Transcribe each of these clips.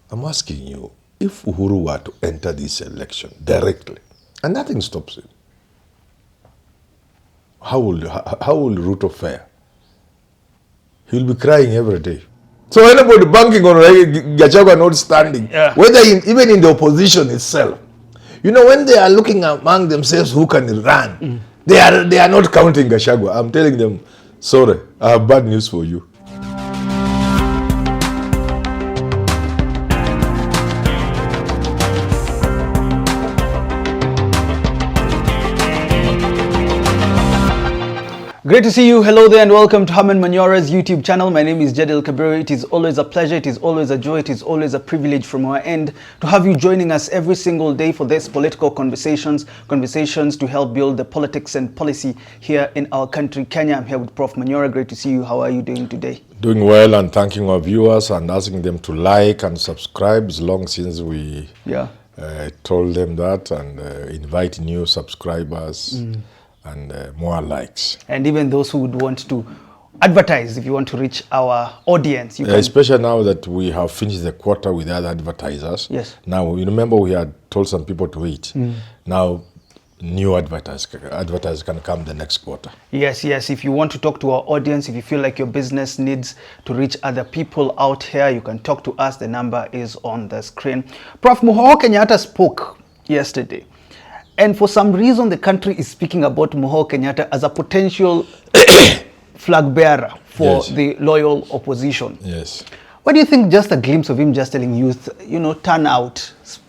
I'm asking you, if Uhuru were to enter this election directly, and nothing stops him, how will Ruto fare? He'll be crying every day. So anybody banking on Gachagua not standing, whether even in the opposition itself, you know, when they are looking among themselves who can run, they are not counting Gachagua. I'm telling them, sorry, I have bad news for you. Great to see you. Hello there and welcome to Herman Manyora's YouTube channel. My name is Jadil Kabiru. It is always a pleasure, it is always a joy, it is always a privilege from our end to have you joining us every single day for this political conversations to help build the politics and policy here in our country, Kenya. I'm here with Prof. Manyora. Great to see you. How are you doing today? Doing well, and thanking our viewers and asking them to like and subscribe. It's long since we told them that, and invite new subscribers. And more likes. And even those who would want to advertise, if you want to reach our audience. You can. Especially now that we have finished the quarter with other advertisers. Yes. Now, you remember we had told some people to wait. Now, new advertisers can come the next quarter. Yes. If you want to talk to our audience, if you feel like your business needs to reach other people out here, you can talk to us. The number is on the screen. Prof. Muhoho Kenyata spoke yesterday. And for some reason, the country is speaking about Muhoho Kenyata as a potential flag bearer for the loyal opposition. Yes. What do you think, just a glimpse of him just telling youth, you know, turn out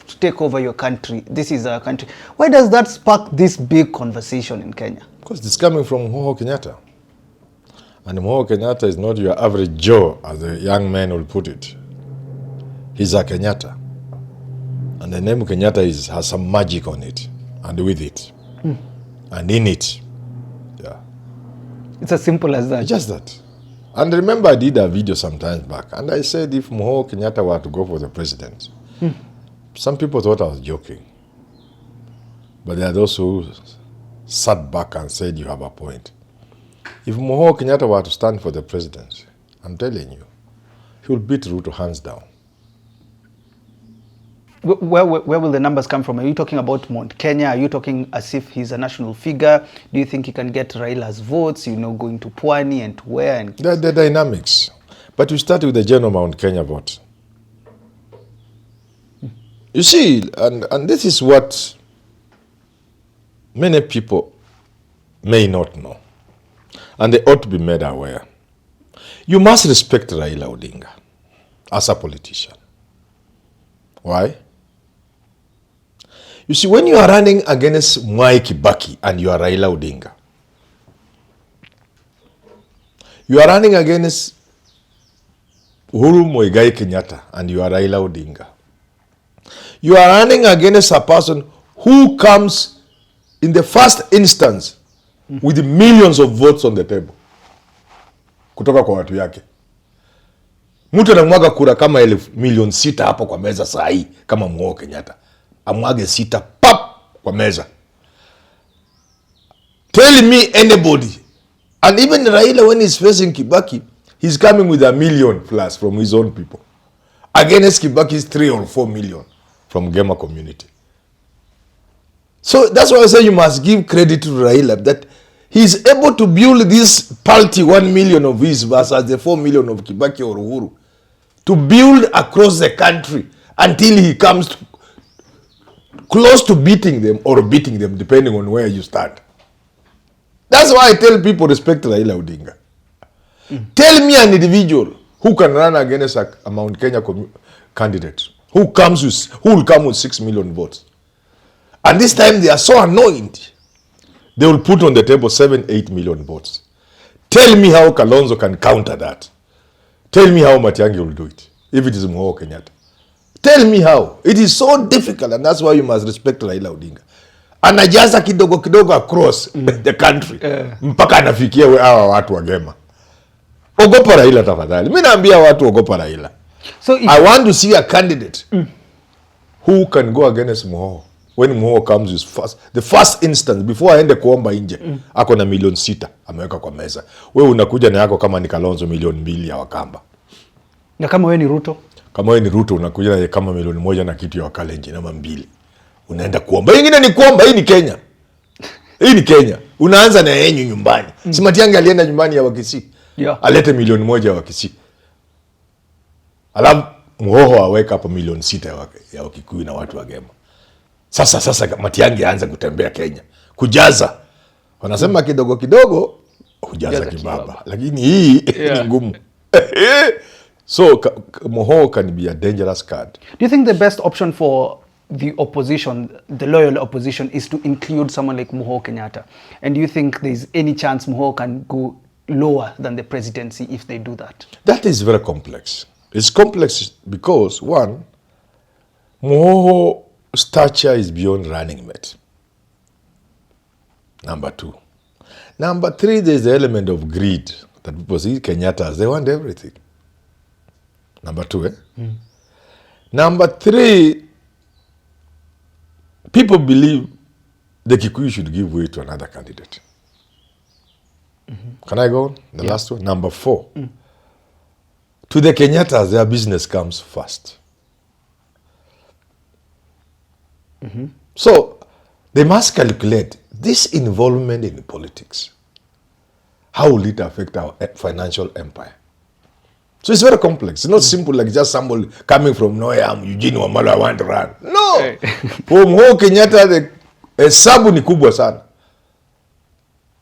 to take over your country. This is our country. Why does that spark this big conversation in Kenya? Because it's coming from Muhoho Kenyata. And Muhoho Kenyata is not your average Joe, as the young man will put it. He's a Kenyata. And the name Kenyata has some magic on it. And with it, and in it, It's as simple as that. Just that. And remember, I did a video some time back, and I said if Muhoho Kenyata were to go for the president, some people thought I was joking. But there are those who sat back and said, you have a point. If Muhoho Kenyata were to stand for the presidency, I'm telling you, he will beat Ruto hands down. Where will the numbers come from? Are you talking about Mount Kenya? Are you talking as if he's a national figure? Do you think he can get Raila's votes, you know, going to Pwani and to where? And the dynamics. But we start with the general Mount Kenya vote. You see, and this is what many people may not know. And they ought to be made aware. You must respect Raila Odinga as a politician. Why? You see, when you are running against Mwai Kibaki and you are Raila Odinga, you are running against Uhuru Muigai Kenyata and you are Raila Odinga. You are running against a person who comes in the first instance with millions of votes on the table. Kutoka kwa watu yake. Mtu anamwaga kura kama 1,600,000 hapo kwa meza saa hii kama Muhoho Kenyata. Amwage 6 pap kwa meza. Tell me anybody. And even Raila, when he's facing Kibaki, he's coming with 1 million plus from his own people. Against Kibaki's 3 or 4 million from Gema community. So that's why I say you must give credit to Raila that he's able to build this paltry 1 million of his versus the 4 million of Kibaki or Uhuru. To build across the country until he comes close to beating them or beating them, depending on where you stand. That's why I tell people respect Raila Odinga. Tell me an individual who can run against a Mount Kenya candidate who will come with 6 million votes. And this time they are so annoyed. They will put on the table 7-8 million votes. Tell me how Kalonzo can counter that. Tell me how Matiang'i will do it, if it is Muhoho Kenyata. Tell me how. It is so difficult, and that's why you must respect Raila Odinga. Anajaza kidogo across the country. Mpaka anafikia hawa watu wa Gema. Ogopa Raila tafadhali. Mimi naambia watu ogopa Raila. So I want to see a candidate who can go against Muhoho. When Muhoho comes with the first instance, before aende kuomba nje, ako na 6 million ameweka kwa meza. Wewe unakuja na yako kama ni Kalonzo 2 million ya Wakamba. Na kama wewe ni Ruto? Kama wewe ni Ruto unakuja na kama milioni moja na kitu ya Wakalenjin ama 2. Unaenda kuomba. Ingine ni kuomba, hii ni Kenya. Hii ni Kenya. Unaanza na yenyu nyumbani. Si Matiang'i alienda nyumbani ya Wakisii. Yeah. Alete milioni moja ya Wakisii. Alafu Muhoho aweka hapo milioni 6 ya Wakikuyu na watu wa Gema. Sasa Matiang'i aanze kutembea Kenya. Kujaza. Wanasema kidogo kidogo hujaza kibaba. Lakini hii ni ngumu. So Muhoho can be a dangerous card. Do you think the best option for the opposition, the loyal opposition, is to include someone like Muhoho Kenyata? And do you think there's any chance Muhoho can go lower than the presidency if they do that? That is very complex. It's complex because, one, Muhoho stature is beyond running mate. Number 2. Number 3, there's the element of greed that people see Kenyatas, they want everything. Number 2, Number 3, people believe the Kikuyu should give way to another candidate. Can I go on? The last one. Number 4, to the Kenyatas, their business comes first. So they must calculate this involvement in politics. How will it affect our financial empire? So it's very complex. It's not simple like just somebody coming from nowhere, I'm Eugene Wamalwa, I want to run. No! For Muhoho Kenyata, the hesabu ni kubwa sana.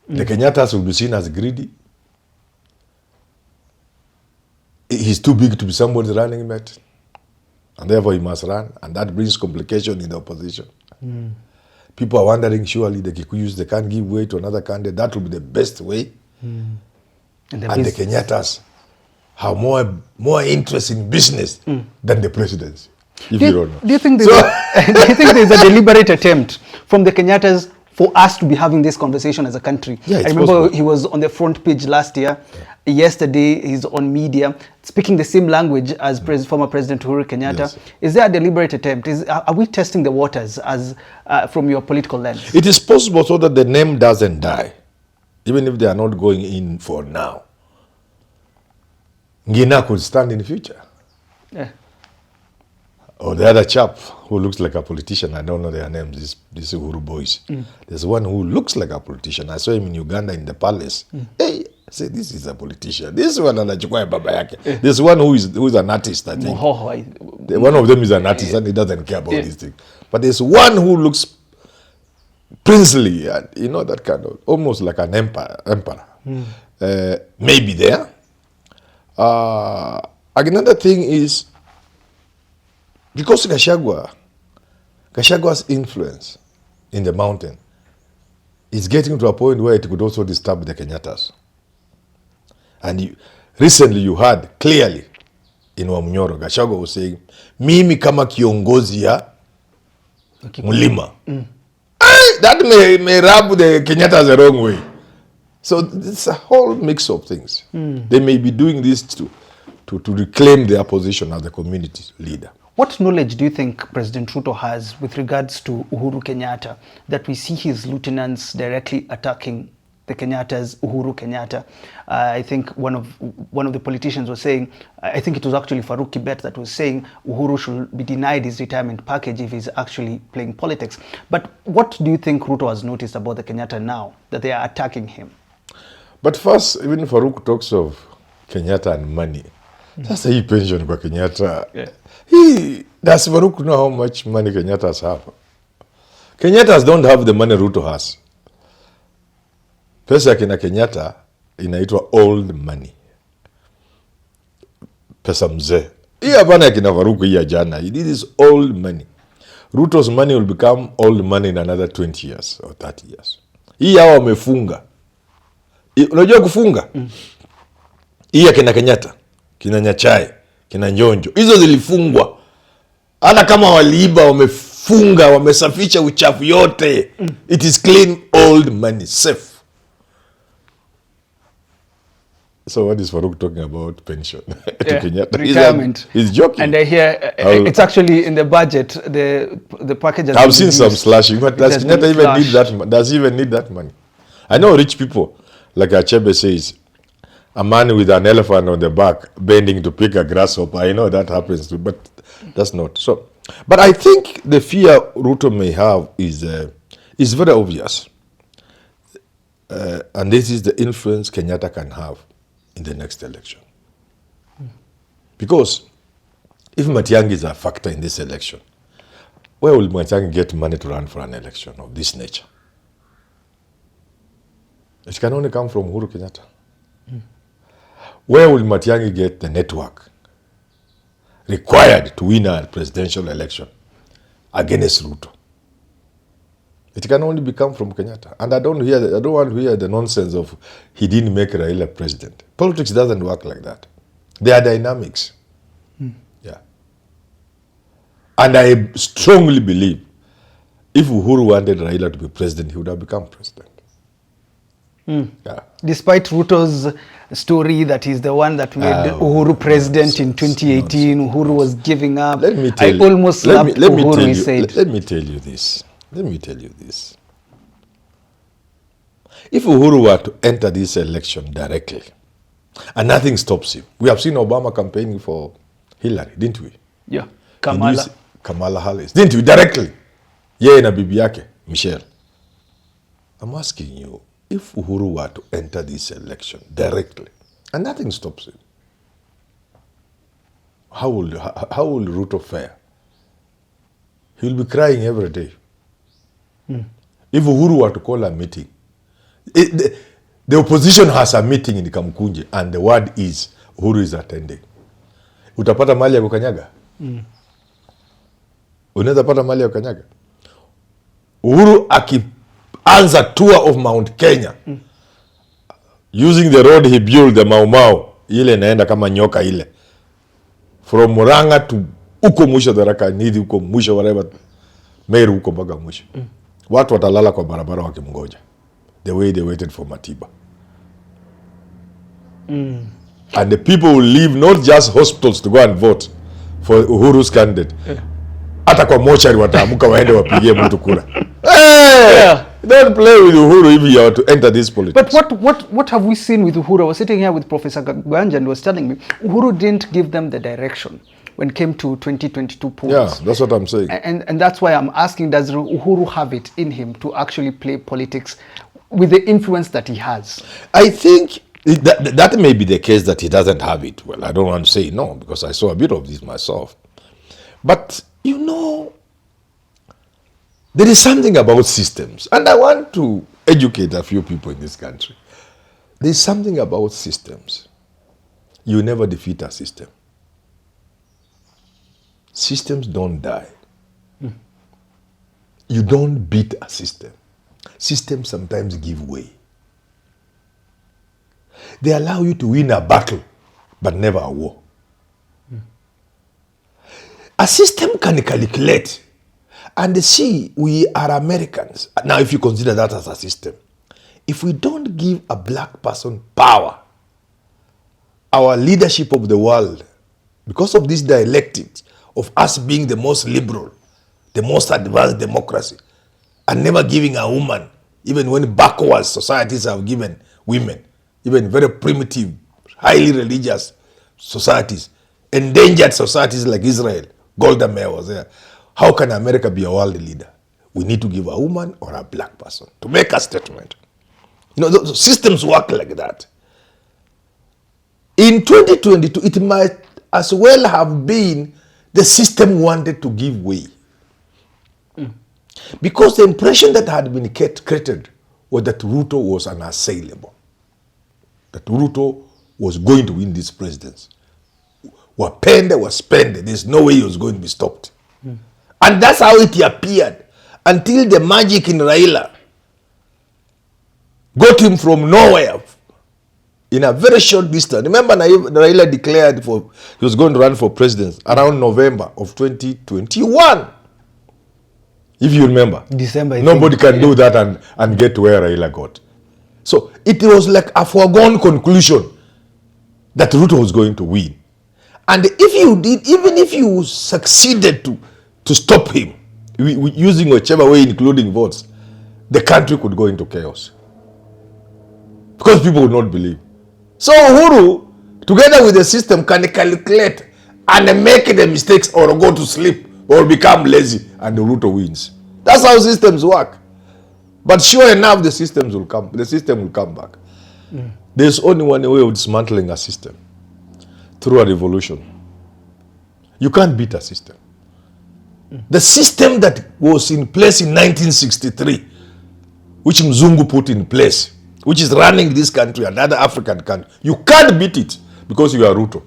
The Kenyatas will be seen as greedy. He's too big to be somebody's running mate. And therefore he must run. And that brings complication in the opposition. People are wondering, surely the Kikuyus, they can't give way to another candidate. That will be the best way. And the Kenyatas have more interest in business than the presidency. If you don't know. Do you think there's a deliberate attempt from the Kenyatas for us to be having this conversation as a country? Yeah, I remember possible. He was on the front page last year. Yeah. Yesterday, he's on media speaking the same language as former President Uhuru Kenyata. Yes. Is there a deliberate attempt? Are we testing the waters as from your political lens? It is possible so that the name doesn't die, even if they are not going in for now. Ngina could stand in the future. Yeah. Or the other chap who looks like a politician, I don't know their names, these Uhuru boys. There's one who looks like a politician. I saw him in Uganda in the palace. Hey, I said, this is a politician. This one anachukua baba yake. There's one who is an artist, I think. One of them is an artist and he doesn't care about these things. But there's one who looks princely, and you know, that kind of, almost like an emperor. Maybe there. Another thing is, because Gachagua's influence in the mountain is getting to a point where it could also disturb the Kenyatas. And recently you heard clearly in Wamnyoro, Gachagua was saying, mimi kama kiongozi ya Mulima. That may rub the Kenyatas the wrong way. So it's a whole mix of things. They may be doing this to reclaim their position as the community leader. What knowledge do you think President Ruto has with regards to Uhuru Kenyata, that we see his lieutenants directly attacking the Kenyatas, Uhuru Kenyata? I think one of the politicians was saying, I think it was actually Farouk Kibet that was saying Uhuru should be denied his retirement package if he's actually playing politics. But what do you think Ruto has noticed about the Kenyatta now, that they are attacking him? But first, even Farouk talks of Kenyatta and money. That's a pension kwa Kenyatta. Yeah. Does Farouk know how much money Kenyatas have? Kenyatas don't have the money Ruto has. Pesa kina Kenyatta inaitwa old money. Pesa mzee. Hii hapana kina Farouk hii ya jana. This is old money. Ruto's money will become old money in another 20 years or 30 years. Hii hawa wamefunga. Unajua kufunga? Hii ya kina Kenyatta, kina Nyachae, kina Njonjo, hizo zilifungwa. Hata kama waliiba, wamefunga, wamesafisha uchafu yote. It is clean old money, safe. So what is Farouk talking about? Pension to Kenyatta? Retirement. He's joking. And I hear it's actually in the budget. The package has I've seen some slashing, but does Kenyatta even need that? Does he even need that money? I know rich people, like Achebe says, a man with an elephant on the back bending to pick a grasshopper. I know that happens too, but that's not so. But I think the fear Ruto may have is very obvious. And this is the influence Kenyata can have in the next election. Because if Matiang'i is a factor in this election, where will Matiang'i get money to run for an election of this nature? It can only come from Uhuru Kenyata. Where will Matiang'i get the network required to win a presidential election against Ruto? It can only come from Kenyata. And I don't want to hear the nonsense of he didn't make Raila president. Politics doesn't work like that. There are dynamics. Yeah. And I strongly believe if Uhuru wanted Raila to be president, he would have become president. Yeah. Despite Ruto's story that he's the one that made Uhuru president in 2018, Uhuru was giving up. Let me tell almost slapped Uhuru, he said. Let me tell you this. If Uhuru were to enter this election directly, and nothing stops him. We have seen Obama campaigning for Hillary, didn't we? Yeah. Kamala Harris, didn't we? Directly. Yeye na bibi yake, Michelle. I'm asking you, if Uhuru were to enter this election directly, and nothing stops him, how will Ruto fare? He will be crying every day. If Uhuru were to call a meeting, the opposition has a meeting in Kamkunji, and the word is Uhuru is attending. Utapata mali ya kukanyaga? Unaweza pata mali ya kukanyaga? Uhuru akianza tour of Mount Kenya, using the road he built, the Mau Mau, ile inaenda kama nyoka ile. From Murang'a to uko mwisho Tharaka Nithi, uko mwisho whatever, Meru uko mpaka mwisho. Watu watalala kwa barabara wakimgoja. The way they waited for Matiba. And the people will leave not just hospitals to go and vote for Uhuru's candidate. Hata kwa mochari wataamuka waende wapigie mtu kura. Hey! Don't play with Uhuru if you are to enter this politics. But what have we seen with Uhuru? I was sitting here with Professor Ganja and was telling me Uhuru didn't give them the direction when it came to 2022 polls. Yeah, that's what I'm saying. And that's why I'm asking, does Uhuru have it in him to actually play politics with the influence that he has? I think that may be the case, that he doesn't have it. Well, I don't want to say no, because I saw a bit of this myself. But, you know, there is something about systems. And I want to educate a few people in this country. There is something about systems. You never defeat a system. Systems don't die. You don't beat a system. Systems sometimes give way. They allow you to win a battle, but never a war. A system can calculate and see we are Americans. Now, if you consider that as a system, if we don't give a black person power, our leadership of the world, because of this dialectic of us being the most liberal, the most advanced democracy, and never giving a woman, even when backwards societies have given women, even very primitive, highly religious societies, endangered societies like Israel, Golda Meir was there. How can America be a world leader? We need to give a woman or a black person to make a statement. You know, the systems work like that. In 2022, it might as well have been the system wanted to give way. Because the impression that had been created was that Ruto was unassailable. That Ruto was going to win this presidency. Wapende was spend. There's no way he was going to be stopped. And that's how it appeared. Until the magic in Raila got him from nowhere in a very short distance. Remember, Raila declared he was going to run for president around November of 2021. If you remember. December. Nobody can do that and get to where Raila got. So it was like a foregone conclusion that Ruto was going to win. And if you did, even if you succeeded to stop him, using whichever way, including votes, the country could go into chaos. Because people would not believe. So Uhuru, together with the system, can calculate and make the mistakes or go to sleep or become lazy, and the Ruto wins. That's how systems work. But sure enough, the system will come back. There's only one way of dismantling a system, through a revolution. You can't beat a system. The system that was in place in 1963, which Mzungu put in place, which is running this country and other African countries, you can't beat it because you are Ruto.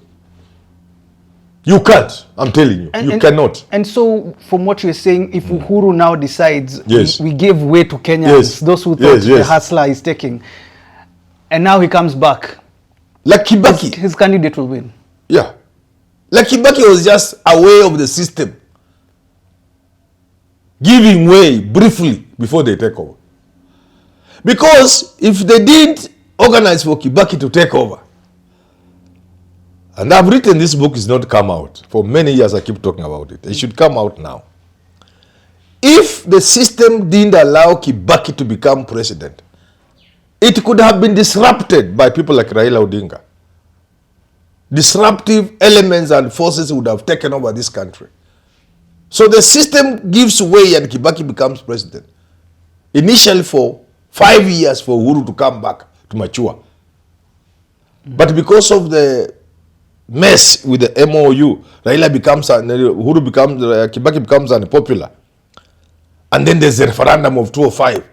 You can't. I'm telling you. You cannot. And so, from what you're saying, if Uhuru now decides we give way to Kenyans, those who thought the hustler is taking, and now he comes back, like Kibaki, his candidate will win. Yeah. Like Kibaki was just aware of the system, giving way briefly before they take over. Because if they did organize for Kibaki to take over, and I've written this book, is not come out. For many years I keep talking about it. It should come out now. If the system didn't allow Kibaki to become president, it could have been disrupted by people like Raila Odinga. Disruptive elements and forces would have taken over this country. So the system gives way and Kibaki becomes president. Initially for 5 years for Uhuru to come back to mature. But because of the mess with the MOU, Raila becomes, Uhuru becomes, Kibaki becomes unpopular. And then there's the referendum of 2005.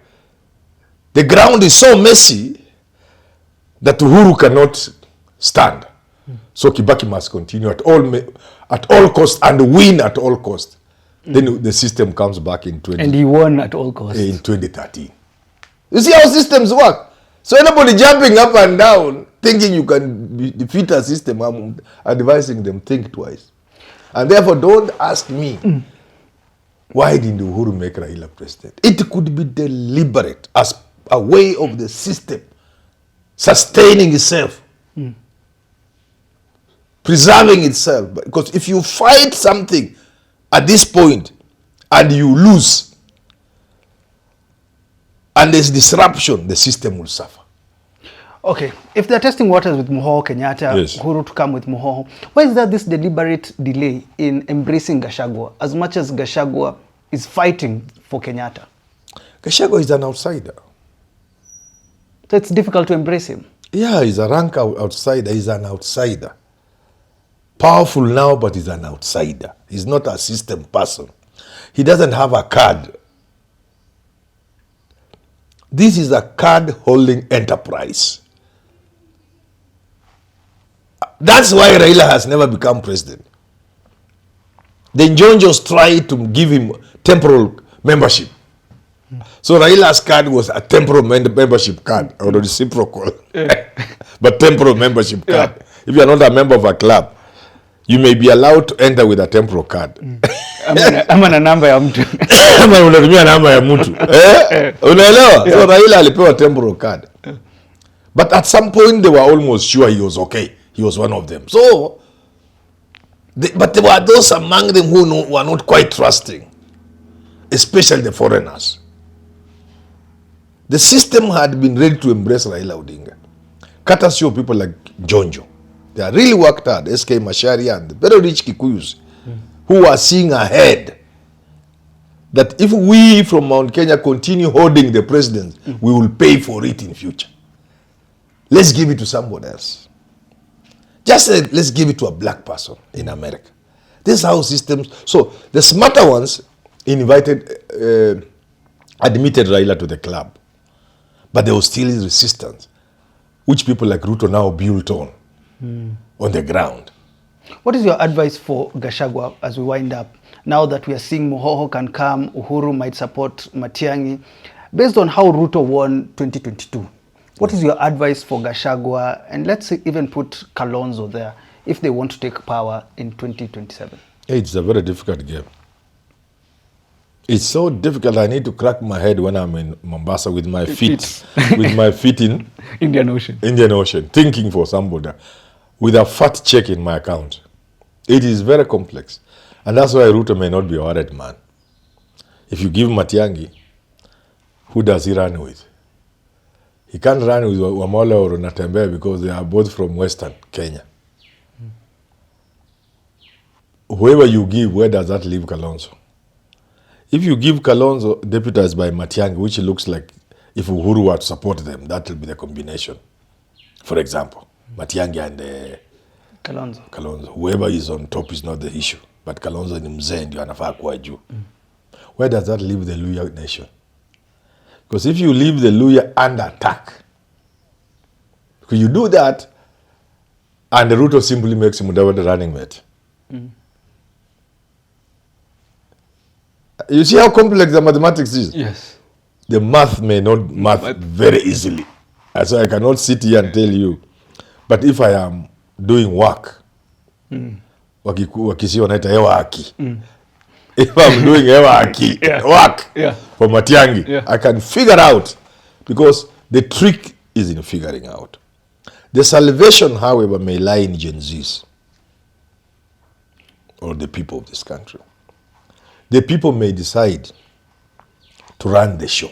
The ground is so messy that Uhuru cannot stand. So Kibaki must continue at all costs and win at all costs. Then the system comes back in And he won at all costs. In 2013. You see how systems work? So anybody jumping up and down, thinking you can defeat a system, I'm advising them, think twice. And therefore, don't ask me, why didn't Uhuru make Raila president? It could be deliberate as a way of the system sustaining itself, preserving itself. Because if you fight something at this point and you lose, and there's disruption, the system will suffer. Okay, if they're testing waters with Muhoho, Kenyata, Uhuru to come with Muhoho, why is there this deliberate delay in embracing Gachagua, as much as Gachagua is fighting for Kenyata? Gachagua is an outsider. So it's difficult to embrace him? Yeah, he's a rank outsider. He's an outsider. Powerful now, but he's an outsider. He's not a system person. He doesn't have a card. This is a card-holding enterprise. That's why Raila has never become president. The Njonjos tried to give him temporal membership. So Raila's card was a temporal membership card, or reciprocal, but temporal membership card. If you are not a member of a club, you may be allowed to enter with a temporal card. Ama na namba ya mtu. Ama unatumia namba ya mtu. Unaelewa? So Raila alipewa temporal card. But at some point they were almost sure he was okay. He was one of them. So, but there were those among them who were not quite trusting, especially the foreigners. The system had been ready to embrace Raila Odinga. Courtesy of people like Jonjo. They are really worked hard, SK Macharia and the very rich Kikuyus, who are seeing ahead that if we from Mount Kenya continue holding the president, we will pay for it in future. Let's give it to somebody else. Just let's give it to a black person in America. This is how systems... So the smarter ones admitted Raila to the club. But there was still resistance, which people like Ruto now built on the ground. What is your advice for Gachagua as we wind up? Now that we are seeing Muhoho can come, Uhuru might support Matiang'i. Based on how Ruto won 2022, what is your advice for Gachagua? And let's even put Kalonzo there, if they want to take power in 2027. It's a very difficult game. It's so difficult, I need to crack my head when I'm in Mombasa with my feet, with my feet in Indian Ocean, thinking for somebody, with a fat check in my account. It is very complex. And that's why Ruto may not be a worried man. If you give Matiang'i, who does he run with? He can't run with Wamala or Natembeya because they are both from Western Kenya. Whoever you give, where does that leave Kalonzo? If you give Kalonzo deputized by Matiang'i, which looks like if Uhuru were to support them, that will be the combination. For example, Matiang'i and Kalonzo. Whoever is on top is not the issue. But Kalonzo ni mzee ndio anafaa kuwa juu. Where does that leave the Luya nation? Because if you leave the Luya under attack, because you do that, and the Ruto simply makes Mudavadi running mate. You see how complex the mathematics is? Yes. The math may not math very easily. So I cannot sit here and tell you. But if I am doing work, wakisi wanaita hewa haki. If I'm doing hewa haki work for Matiang'i, I can figure out, because the trick is in figuring out. The salvation, however, may lie in Gen Zs or the people of this country. The people may decide to run the show.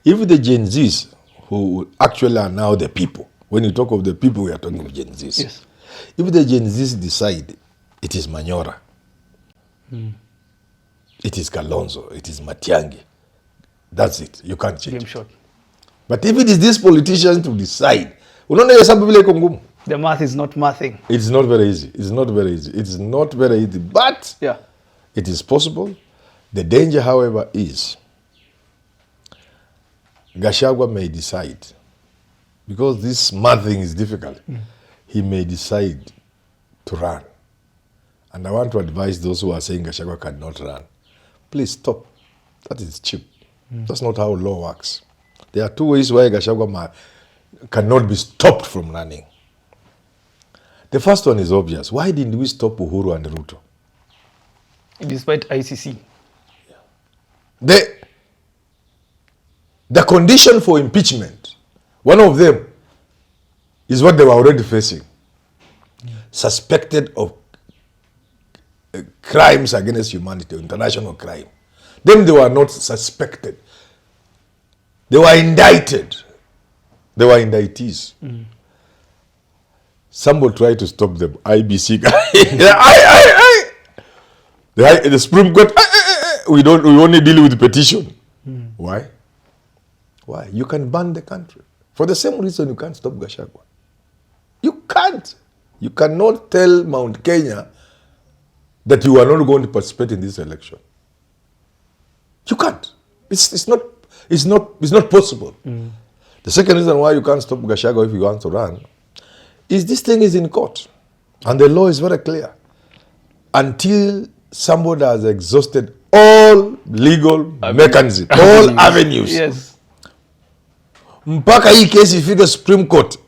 If the Gen Zs, who actually are now the people, when you talk of the people, we are talking of Gen Zs. Yes. If the Gen Zs decide it is Manyora, it is Kalonzo, it is Matiang'i, that's it. You can't change. Game shot. But if it is these politicians to decide, the math is not mathing. It's not very easy. It's not very easy. It's not very easy. But it is possible. The danger, however, is Gachagua may decide, because this mathing is difficult, he may decide to run. And I want to advise those who are saying Gachagua cannot run. Please stop. That is cheap. That's not how law works. There are two ways why Gachagua cannot be stopped from running. The first one is obvious. Why didn't we stop Uhuru and Ruto? Despite ICC. The condition for impeachment, one of them is what they were already facing. Suspected of crimes against humanity, international crime. Then they were not suspected. They were indicted. They were indictees. Somebody tried to stop them. IBC guy. The Supreme Court. We only deal with petition. Why? Why? You can ban the country. For the same reason you can't stop Gachagua. You can't. You cannot tell Mount Kenya that you are not going to participate in this election. You can't. It's not possible. The second reason why you can't stop Gachagua if you want to run is this thing is in court. And the law is very clear. Until somebody has exhausted all legal mechanisms, all avenues. Yes. Mpaka hii kesi ifike Supreme Court.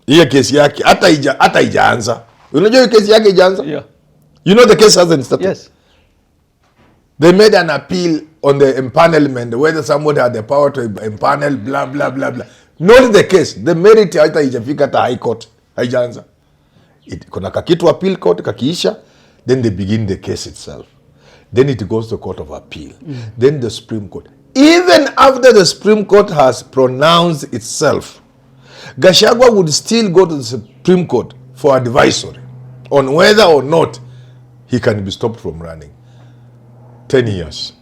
Hii kesi yake hata ijaanza. Unajua hii kesi yake ijaanza? Yeah. You know the case hasn't started. Yes. They made an appeal on the empanelment, whether somebody had the power to empanel, blah, blah, blah, blah. Not the case. The merit hata ijafika hata high court. Haijaanza. Kuna kakitu appeal court, kakiisha, then they begin the case itself. Then it goes to court of appeal. Then the Supreme Court. Even after the Supreme Court has pronounced itself, Gachagua would still go to the Supreme Court for advisory on whether or not he can be stopped from running. 10 years.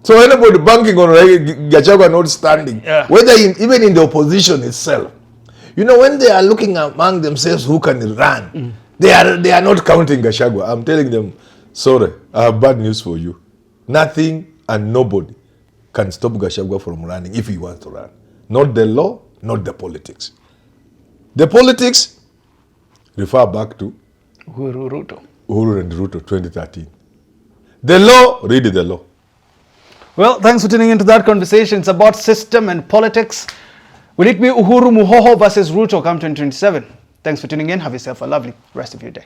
So anybody banking on Gachagua not standing, whether even in the opposition itself, you know, when they are looking among themselves who can run, they are not counting Gachagua. I'm telling them, sorry, I have bad news for you. Nothing and nobody can stop Gachagua from running if he wants to run. Not the law, not the politics. The politics refer back to Uhuru and Ruto 2013. The law, read the law. Well, thanks for tuning into that conversation. It's about system and politics. Will it be Uhuru Muhoho versus Ruto come 2027? Thanks for tuning in. Have yourself a lovely rest of your day.